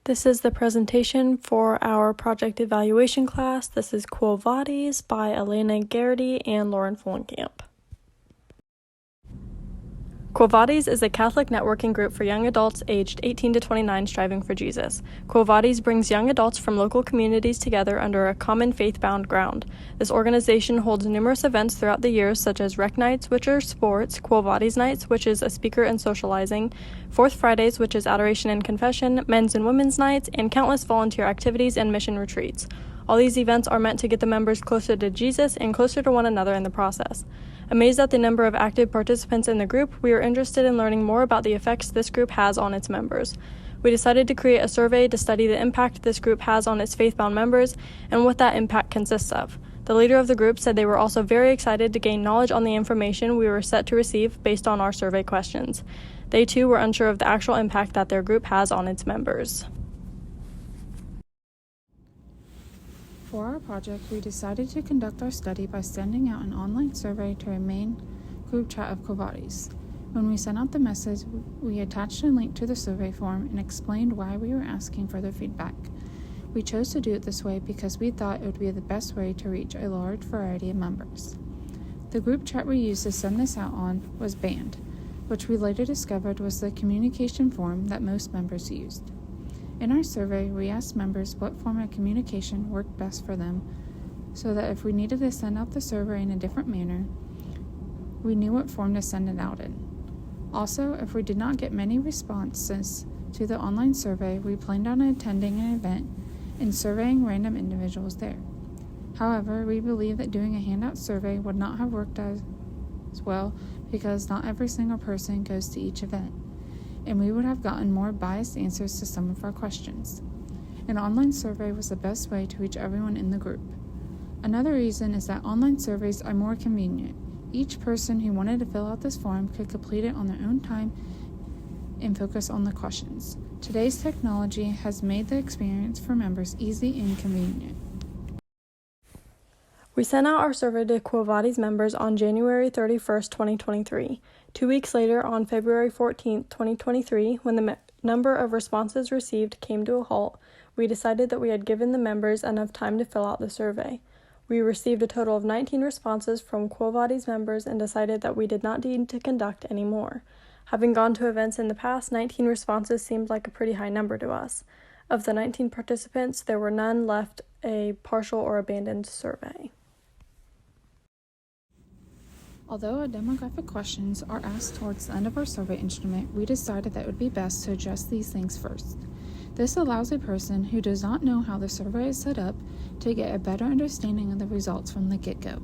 This is the presentation for our project evaluation class. This is Quo Vadis by Alana, Gariety, and Lauren Fullenkamp. Quo Vadis is a Catholic networking group for young adults aged 18 to 29 striving for Jesus. Quo Vadis brings young adults from local communities together under a common faith-bound ground. This organization holds numerous events throughout the year, such as Rec Nights, which are sports, Quo Vadis Nights, which is a speaker and socializing, Fourth Fridays, which is adoration and confession, men's and women's nights, and countless volunteer activities and mission retreats. All these events are meant to get the members closer to Jesus and closer to one another in the process. Amazed at the number of active participants in the group, we are interested in learning more about the effects this group has on its members. We decided to create a survey to study the impact this group has on its faith-bound members and what that impact consists of. The leader of the group said they were also very excited to gain knowledge on the information we were set to receive based on our survey questions. They too were unsure of the actual impact that their group has on its members. For our project, we decided to conduct our study by sending out an online survey to our main group chat of Quo Vadis. When we sent out the message, we attached a link to the survey form and explained why we were asking for their feedback. We chose to do it this way because we thought it would be the best way to reach a large variety of members. The group chat we used to send this out on was Band, which we later discovered was the communication form that most members used. In our survey, we asked members what form of communication worked best for them, so that if we needed to send out the survey in a different manner, we knew what form to send it out in. Also, if we did not get many responses to the online survey, we planned on attending an event and surveying random individuals there. However, we believe that doing a handout survey would not have worked as well because not every single person goes to each event, and we would have gotten more biased answers to some of our questions. An online survey was the best way to reach everyone in the group. Another reason is that online surveys are more convenient. Each person who wanted to fill out this form could complete it on their own time and focus on the questions. Today's technology has made the experience for members easy and convenient. We sent out our survey to Quo Vadis members on January 31st, 2023. 2 weeks later, on February 14th, 2023, when the number of responses received came to a halt, we decided that we had given the members enough time to fill out the survey. We received a total of 19 responses from Quo Vadis members and decided that we did not need to conduct any more. Having gone to events in the past, 19 responses seemed like a pretty high number to us. Of the 19 participants, there were none left a partial or abandoned survey. Although our demographic questions are asked towards the end of our survey instrument, we decided that it would be best to address these things first. This allows a person who does not know how the survey is set up to get a better understanding of the results from the get-go.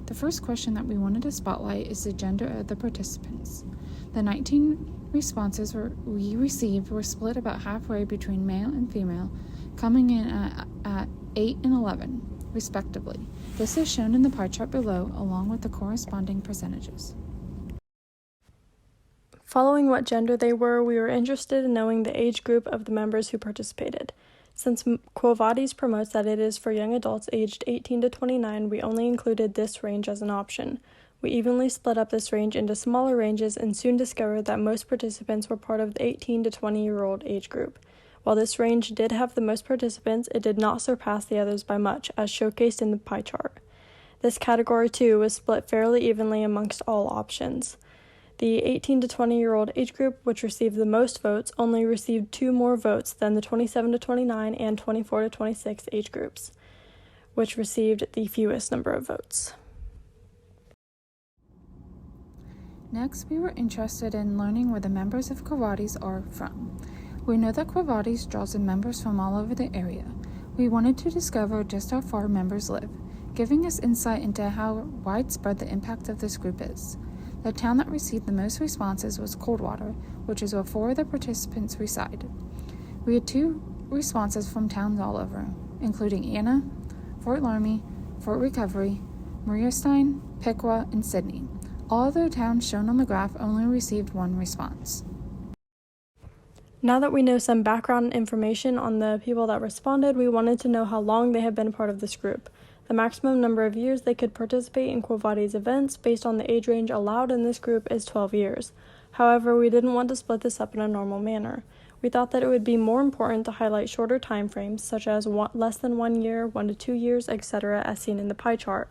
The first question that we wanted to spotlight is the gender of the participants. The 19 responses we received were split about halfway between male and female, coming in at 8 and 11. Respectively. This is shown in the pie chart below, along with the corresponding percentages. Following what gender they were, we were interested in knowing the age group of the members who participated. Since Quo Vadis promotes that it is for young adults aged 18 to 29, we only included this range as an option. We evenly split up this range into smaller ranges and soon discovered that most participants were part of the 18 to 20-year-old age group. While this range did have the most participants, it did not surpass the others by much, as showcased in the pie chart. This category, too, was split fairly evenly amongst all options. The 18 to 20-year-old age group, which received the most votes, only received 2 more votes than the 27 to 29 and 24 to 26 age groups, which received the fewest number of votes. Next, we were interested in learning where the members of Quo Vadis are from. We know that Quo Vadis draws in members from all over the area. We wanted to discover just how far members live, giving us insight into how widespread the impact of this group is. The town that received the most responses was Coldwater, which is where 4 of the participants reside. We had 2 responses from towns all over, including Anna, Fort Laramie, Fort Recovery, Mariastein, Piqua, and Sydney. All other towns shown on the graph only received 1 response. Now that we know some background information on the people that responded, we wanted to know how long they have been part of this group. The maximum number of years they could participate in Quo Vadis events based on the age range allowed in this group is 12 years. However, we didn't want to split this up in a normal manner. We thought that it would be more important to highlight shorter time frames, such as less than 1 year, 1 to 2 years, etc., as seen in the pie chart.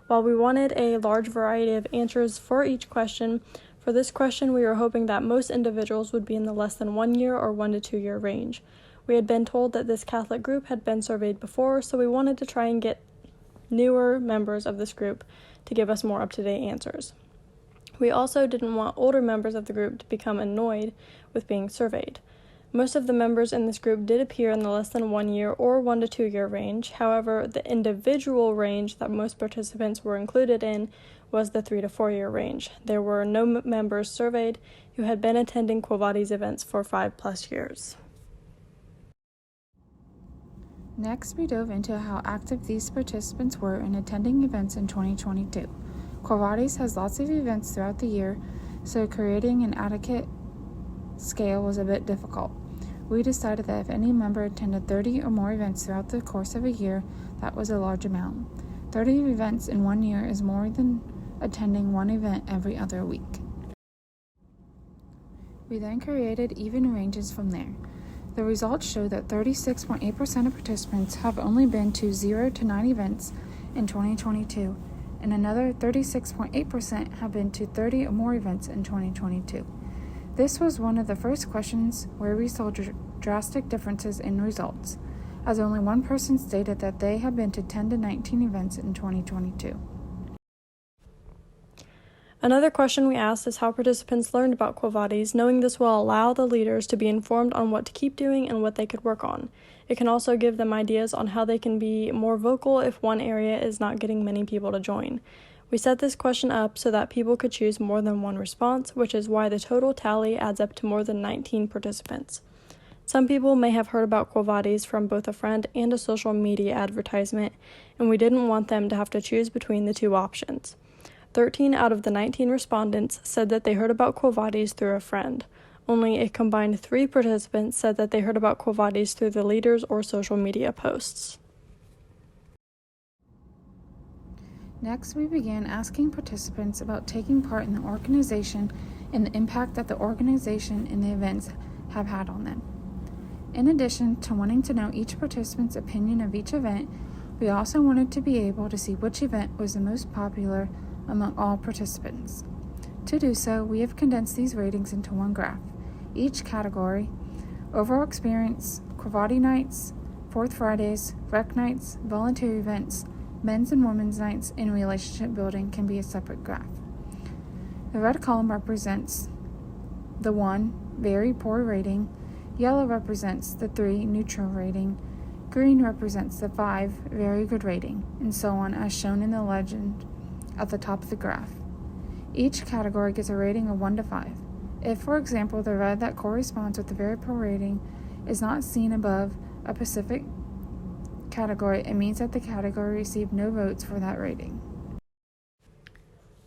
While we wanted a large variety of answers for each question, for this question we were hoping that most individuals would be in the less than 1 year or 1 to 2 year range. We had been told that this Catholic group had been surveyed before, so we wanted to try and get newer members of this group to give us more up-to-date answers. We also didn't want older members of the group to become annoyed with being surveyed. Most of the members in this group did appear in the less than 1 year or 1 to 2 year range. However, the individual range that most participants were included in was the 3 to 4 year range. There were no members surveyed who had been attending Quo Vadis events for 5+ years. Next, we dove into how active these participants were in attending events in 2022. Quo Vadis has lots of events throughout the year, so creating an adequate scale was a bit difficult. We decided that if any member attended 30 or more events throughout the course of a year, that was a large amount. 30 events in 1 year is more than attending one event every other week. We then created even ranges from there. The results show that 36.8% of participants have only been to 0 to 9 events in 2022, and another 36.8% have been to 30 or more events in 2022. This was one of the first questions where we saw drastic differences in results, as only one person stated that they had been to 10 to 19 events in 2022. Another question we asked is how participants learned about Quo Vadis, knowing this will allow the leaders to be informed on what to keep doing and what they could work on. It can also give them ideas on how they can be more vocal if one area is not getting many people to join. We set this question up so that people could choose more than one response, which is why the total tally adds up to more than 19 participants. Some people may have heard about Quo Vadis from both a friend and a social media advertisement, and we didn't want them to have to choose between the two options. 13 out of the 19 respondents said that they heard about Quo Vadis through a friend. Only a combined 3 participants said that they heard about Quo Vadis through the leaders or social media posts. Next, we began asking participants about taking part in the organization and the impact that the organization and the events have had on them. In addition to wanting to know each participant's opinion of each event, we also wanted to be able to see which event was the most popular among all participants. To do so, we have condensed these ratings into one graph. Each category, overall experience, Quo Vadis nights, Fourth Fridays, rec nights, volunteer events, men's and women's nights, and relationship building can be a separate graph. The red column represents the 1, very poor rating, yellow represents the 3, neutral rating, green represents the 5, very good rating, and so on as shown in the legend at the top of the graph. Each category gets a rating of 1 to 5. If, for example, the red that corresponds with the very poor rating is not seen above a specific category, it means that the category received no votes for that rating.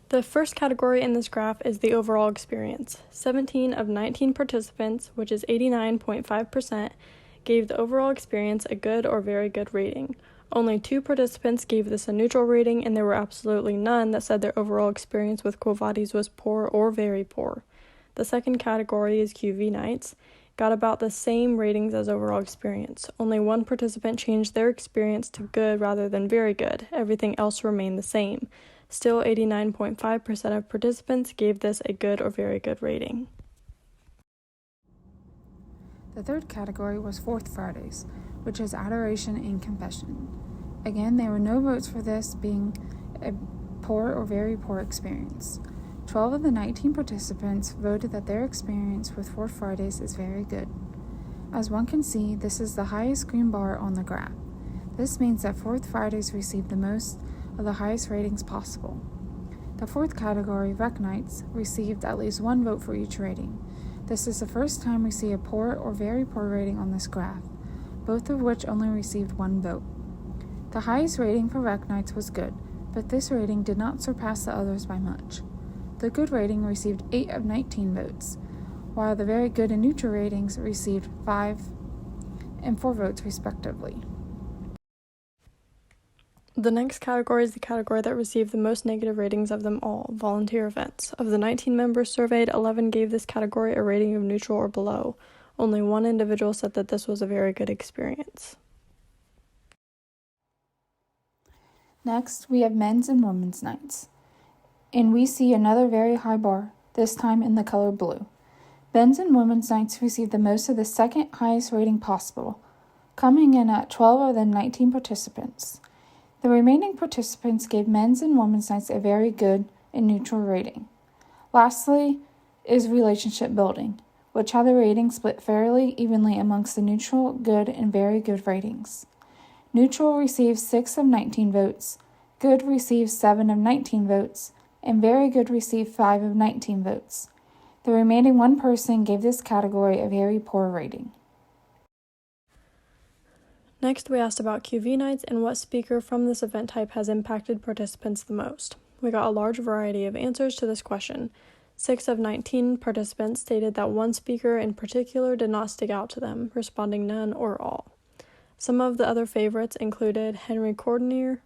The first category in this graph is the overall experience. 17 of 19 participants, which is 89.5%, gave the overall experience a good or very good rating. Only 2 participants gave this a neutral rating, and there were absolutely none that said their overall experience with Quo Vadis was poor or very poor. The second category is QV nights, got about the same ratings as overall experience. Only 1 participant changed their experience to good rather than very good. Everything else remained the same. Still, 89.5% of participants gave this a good or very good rating. The third category was Fourth Fridays, which is adoration and confession. Again, there were no votes for this being a poor or very poor experience. 12 of the 19 participants voted that their experience with Fourth Fridays is very good. As one can see, this is the highest green bar on the graph. This means that Fourth Fridays received the most of the highest ratings possible. The fourth category, rec nights, received at least 1 vote for each rating. This is the first time we see a poor or very poor rating on this graph, both of which only received 1 vote. The highest rating for rec nights was good, but this rating did not surpass the others by much. The good rating received 8 of 19 votes, while the very good and neutral ratings received 5 and 4 votes respectively. The next category is the category that received the most negative ratings of them all, volunteer events. Of the 19 members surveyed, 11 gave this category a rating of neutral or below. Only one individual said that this was a very good experience. Next, we have men's and women's nights. And we see another very high bar, this time in the color blue. Men's and women's nights received the most of the second highest rating possible, coming in at 12 of the 19 participants. The remaining participants gave men's and women's nights a very good and neutral rating. Lastly is relationship building, which had the rating split fairly evenly amongst the neutral, good, and very good ratings. Neutral received 6 of 19 votes, good received 7 of 19 votes, and very good received 5 of 19 votes. The remaining one person gave this category a very poor rating. Next, we asked about QV nights and what speaker from this event type has impacted participants the most. We got a large variety of answers to this question. 6 of 19 participants stated that one speaker in particular did not stick out to them, responding none or all. Some of the other favorites included Henry Cordonier,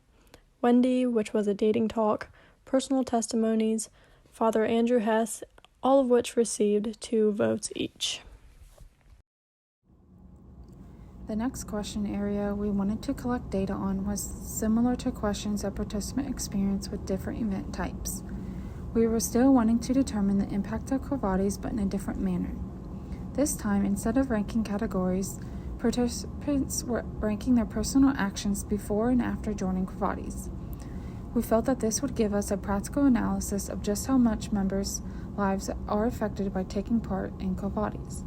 Wendy, which was a dating talk, personal testimonies, Father Andrew Hess, all of which received 2 votes each. The next question area we wanted to collect data on was similar to questions that participants experienced with different event types. We were still wanting to determine the impact of Quo Vadis, but in a different manner. This time, instead of ranking categories, participants were ranking their personal actions before and after joining Quo Vadis. We felt that this would give us a practical analysis of just how much members' lives are affected by taking part in Quo Vadis.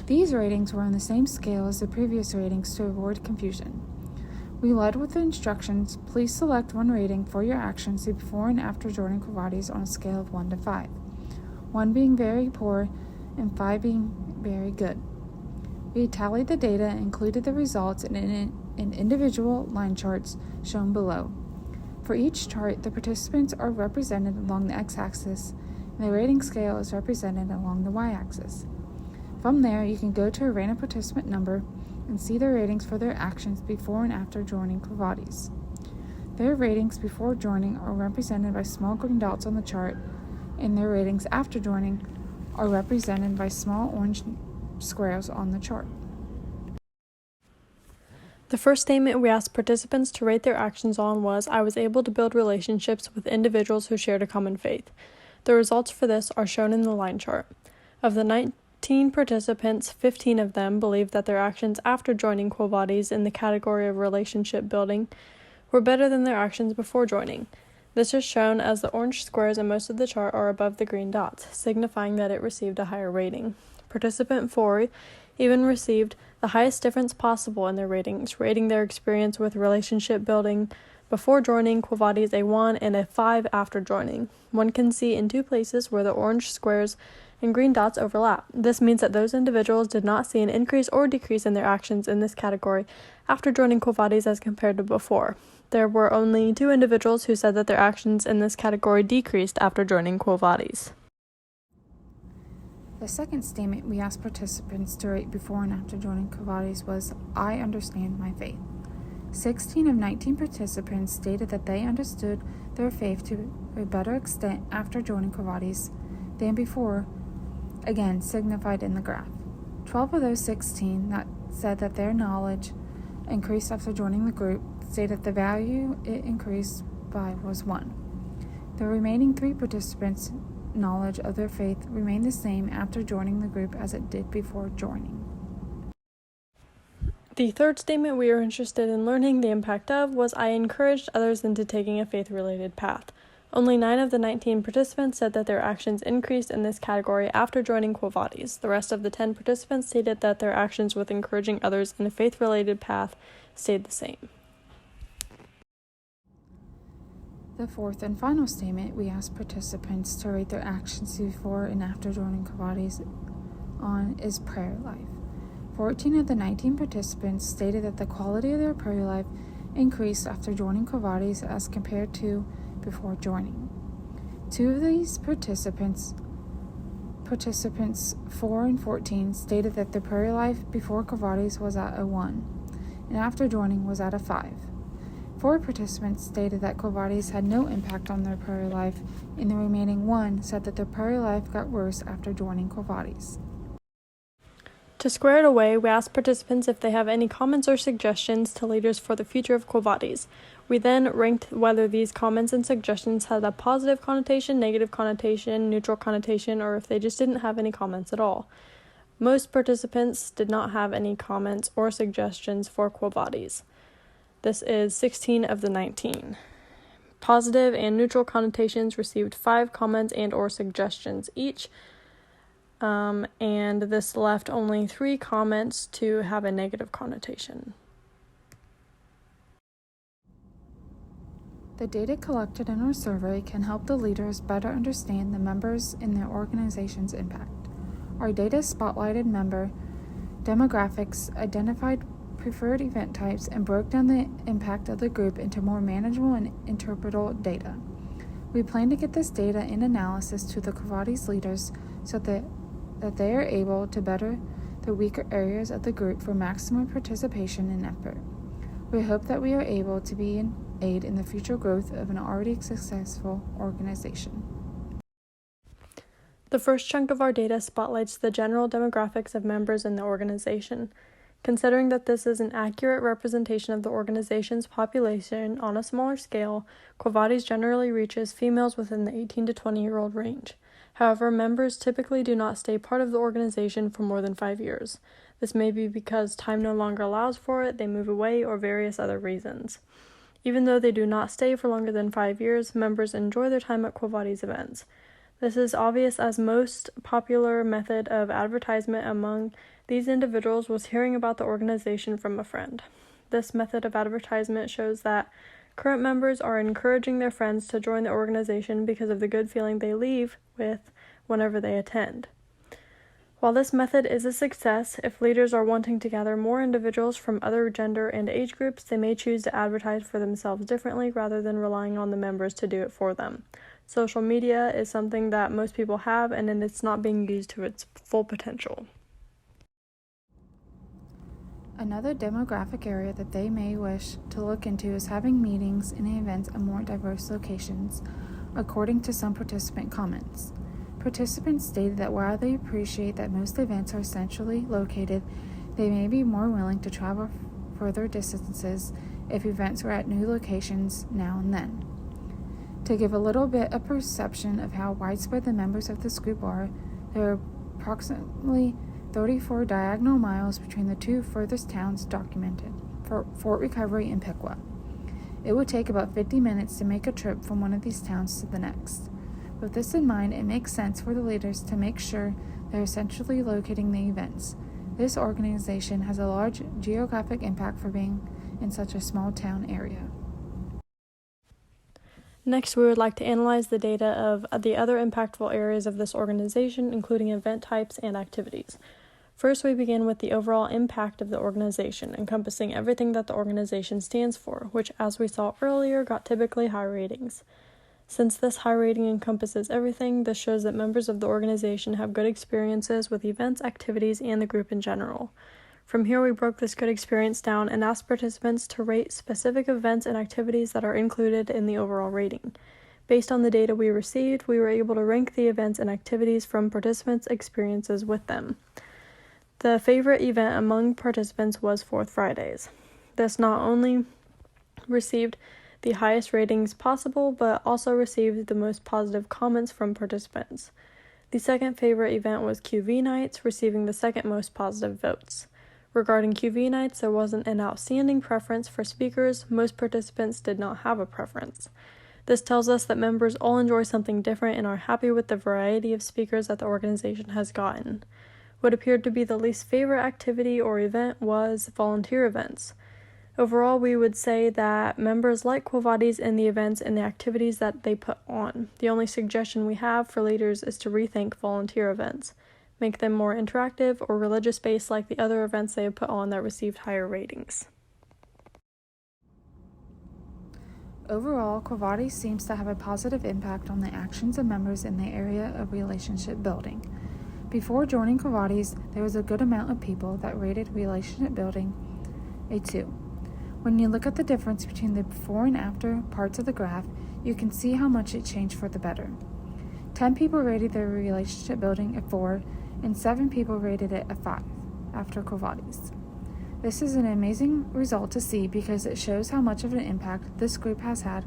These ratings were on the same scale as the previous ratings to avoid confusion. We led with the instructions, please select one rating for your actions before and after joining Quo Vadis on a scale of 1 to 5, 1 being very poor and 5 being very good. We tallied the data and included the results in individual line charts shown below. For each chart, the participants are represented along the x-axis, and the rating scale is represented along the y-axis. From there, you can go to a random participant number and see their ratings for their actions before and after joining Quo Vadis. Their ratings before joining are represented by small green dots on the chart, and their ratings after joining are represented by small orange squares on the chart. The first statement we asked participants to rate their actions on was, I was able to build relationships with individuals who shared a common faith. The results for this are shown in the line chart. Of the 19 participants, 15 of them believed that their actions after joining Quo Vadis in the category of relationship building were better than their actions before joining. This is shown as the orange squares in most of the chart are above the green dots, signifying that it received a higher rating. Participant 4 even received the highest difference possible in their ratings, rating their experience with relationship building before joining Quo Vadis a 1 and a 5 after joining. One can see in 2 places where the orange squares and green dots overlap. This means that those individuals did not see an increase or decrease in their actions in this category after joining Quo Vadis as compared to before. There were only 2 individuals who said that their actions in this category decreased after joining Quo Vadis. The second statement we asked participants to rate before and after joining Quo Vadis was, I understand my faith. 16 of 19 participants stated that they understood their faith to a better extent after joining Quo Vadis than before, again signified in the graph. 12 of those 16 that said that their knowledge increased after joining the group stated the value it increased by was 1. The remaining 3 participants' knowledge of their faith remained the same after joining the group as it did before joining. The third statement we were interested in learning the impact of was, I encouraged others into taking a faith-related path. Only 9 of the 19 participants said that their actions increased in this category after joining Quo Vadis. The rest of the 10 participants stated that their actions with encouraging others in a faith-related path stayed the same. The fourth and final statement we asked participants to rate their actions before and after joining Quo Vadis on is prayer life. 14 of the 19 participants stated that the quality of their prayer life increased after joining Quo Vadis as compared to before joining. 2 of these participants 4 and 14, stated that their prayer life before Quo Vadis was at a 1, and after joining was at a 5. 4 participants stated that Quo Vadis had no impact on their prayer life, and the remaining 1 said that their prayer life got worse after joining Quo Vadis. To square it away, we asked participants if they have any comments or suggestions to leaders for the future of Quo Vadis. We then ranked whether these comments and suggestions had a positive connotation, negative connotation, neutral connotation, or if they just didn't have any comments at all. Most participants did not have any comments or suggestions for Quo Vadis. This is 16 of the 19. Positive and neutral connotations received 5 comments and or suggestions each. And this left only 3 comments to have a negative connotation. The data collected in our survey can help the leaders better understand the members in their organization's impact. Our data spotlighted member demographics, identified preferred event types, and broke down the impact of the group into more manageable and interpretable data. We plan to get this data and analysis to the Quo Vadis leaders so that they are able to better the weaker areas of the group for maximum participation and effort. We hope that we are able to be an aid in the future growth of an already successful organization. The first chunk of our data spotlights the general demographics of members in the organization. Considering that this is an accurate representation of the organization's population on a smaller scale, Quo Vadis generally reaches females within the 18 to 20-year-old range. However, members typically do not stay part of the organization for more than 5 years. This may be because time no longer allows for it, they move away, or various other reasons. Even though they do not stay for longer than 5 years, members enjoy their time at Quo Vadis events. This is obvious as most popular method of advertisement among these individuals was hearing about the organization from a friend. This method of advertisement shows that current members are encouraging their friends to join the organization because of the good feeling they leave with whenever they attend. While this method is a success, if leaders are wanting to gather more individuals from other gender and age groups, they may choose to advertise for themselves differently rather than relying on the members to do it for them. Social media is something that most people have, and it's not being used to its full potential. Another demographic area that they may wish to look into is having meetings and events at more diverse locations, according to some participant comments. Participants stated that while they appreciate that most events are centrally located, they may be more willing to travel further distances if events were at new locations now and then. To give a little bit of perception of how widespread the members of this group are, there are approximately 34 diagonal miles between the 2 furthest towns documented, Fort Recovery and Piqua. It would take about 50 minutes to make a trip from one of these towns to the next. With this in mind, it makes sense for the leaders to make sure they are centrally locating the events. This organization has a large geographic impact for being in such a small town area. Next, we would like to analyze the data of the other impactful areas of this organization, including event types and activities. First, we begin with the overall impact of the organization, encompassing everything that the organization stands for, which, as we saw earlier, got typically high ratings. Since this high rating encompasses everything, this shows that members of the organization have good experiences with events, activities, and the group in general. From here, we broke this good experience down and asked participants to rate specific events and activities that are included in the overall rating. Based on the data we received, we were able to rank the events and activities from participants' experiences with them. The favorite event among participants was Fourth Fridays. This not only received the highest ratings possible, but also received the most positive comments from participants. The second favorite event was QV Nights, receiving the second most positive votes. Regarding QV Nights, there wasn't an outstanding preference for speakers. Most participants did not have a preference. This tells us that members all enjoy something different and are happy with the variety of speakers that the organization has gotten. What appeared to be the least favorite activity or event was volunteer events. Overall, we would say that members like Quo Vadis in the events and the activities that they put on. The only suggestion we have for leaders is to rethink volunteer events, make them more interactive or religious-based like the other events they have put on that received higher ratings. Overall, Quo Vadis seems to have a positive impact on the actions of members in the area of relationship building. Before joining Quo Vadis, there was a good amount of people that rated relationship building a 2. When you look at the difference between the before and after parts of the graph, you can see how much it changed for the better. 10 people rated their relationship building a 4, and 7 people rated it a 5. after Quo Vadis. This is an amazing result to see because it shows how much of an impact this group has had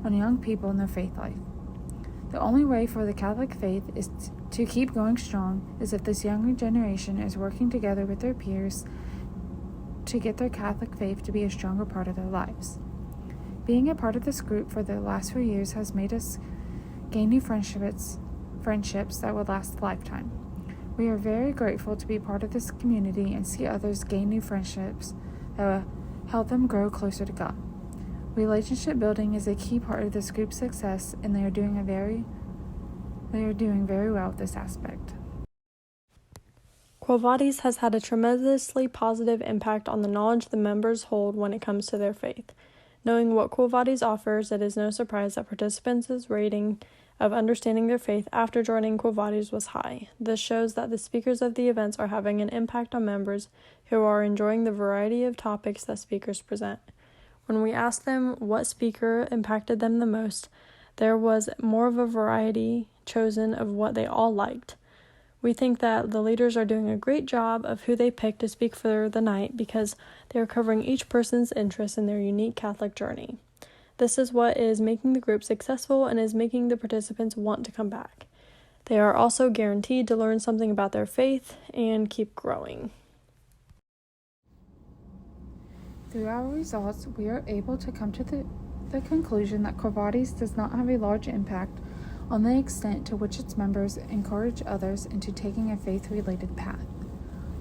on young people in their faith life. The only way for the Catholic faith is to keep going strong is if this younger generation is working together with their peers to get their Catholic faith to be a stronger part of their lives. Being a part of this group for the last few years has made us gain new friendships that would last a lifetime. We are very grateful to be part of this community and see others gain new friendships that will help them grow closer to God. Relationship building is a key part of this group's success, and they are doing very well with this aspect. Quo Vadis has had a tremendously positive impact on the knowledge the members hold when it comes to their faith. Knowing what Quo Vadis offers, it is no surprise that participants' rating of understanding their faith after joining Quo Vadis was high. This shows that the speakers of the events are having an impact on members who are enjoying the variety of topics that speakers present. When we asked them what speaker impacted them the most, there was more of a variety chosen of what they all liked. We think that the leaders are doing a great job of who they pick to speak for the night because they are covering each person's interest in their unique Catholic journey. This is what is making the group successful and is making the participants want to come back. They are also guaranteed to learn something about their faith and keep growing. Through our results, we are able to come to the conclusion that Quo Vadis does not have a large impact on the extent to which its members encourage others into taking a faith-related path.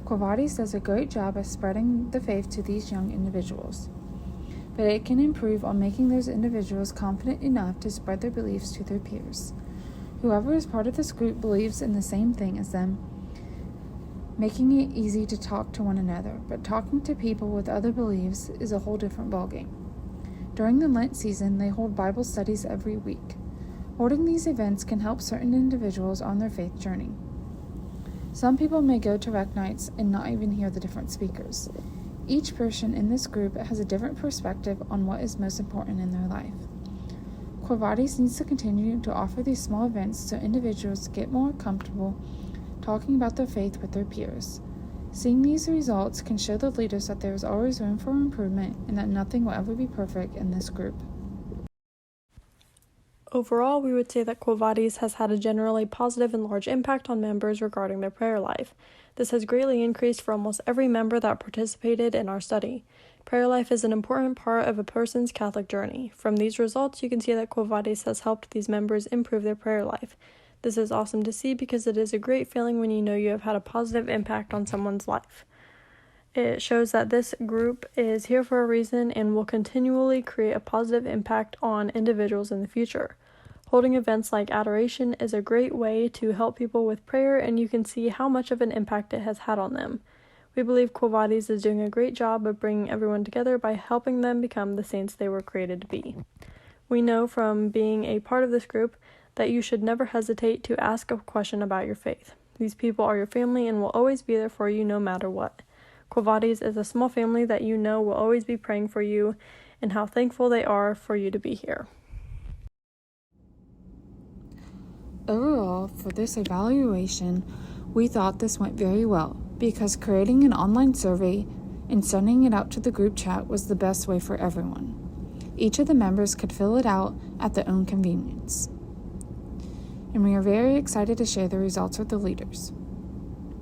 Quo Vadis does a great job of spreading the faith to these young individuals, but it can improve on making those individuals confident enough to spread their beliefs to their peers. Whoever is part of this group believes in the same thing as them, making it easy to talk to one another, but talking to people with other beliefs is a whole different ballgame. During the Lent season, they hold Bible studies every week. Holding these events can help certain individuals on their faith journey. Some people may go to rec nights and not even hear the different speakers. Each person in this group has a different perspective on what is most important in their life. Quo Vadis needs to continue to offer these small events so individuals get more comfortable talking about their faith with their peers. Seeing these results can show the leaders that there is always room for improvement and that nothing will ever be perfect in this group. Overall, we would say that Quo Vadis has had a generally positive and large impact on members regarding their prayer life. This has greatly increased for almost every member that participated in our study. Prayer life is an important part of a person's Catholic journey. From these results, you can see that Quo Vadis has helped these members improve their prayer life. This is awesome to see because it is a great feeling when you know you have had a positive impact on someone's life. It shows that this group is here for a reason and will continually create a positive impact on individuals in the future. Holding events like adoration is a great way to help people with prayer, and you can see how much of an impact it has had on them. We believe Quo Vadis is doing a great job of bringing everyone together by helping them become the saints they were created to be. We know from being a part of this group that you should never hesitate to ask a question about your faith. These people are your family and will always be there for you no matter what. Quo Vadis is a small family that you know will always be praying for you and how thankful they are for you to be here. Overall, for this evaluation, we thought this went very well because creating an online survey and sending it out to the group chat was the best way for everyone. Each of the members could fill it out at their own convenience. And we are very excited to share the results with the leaders.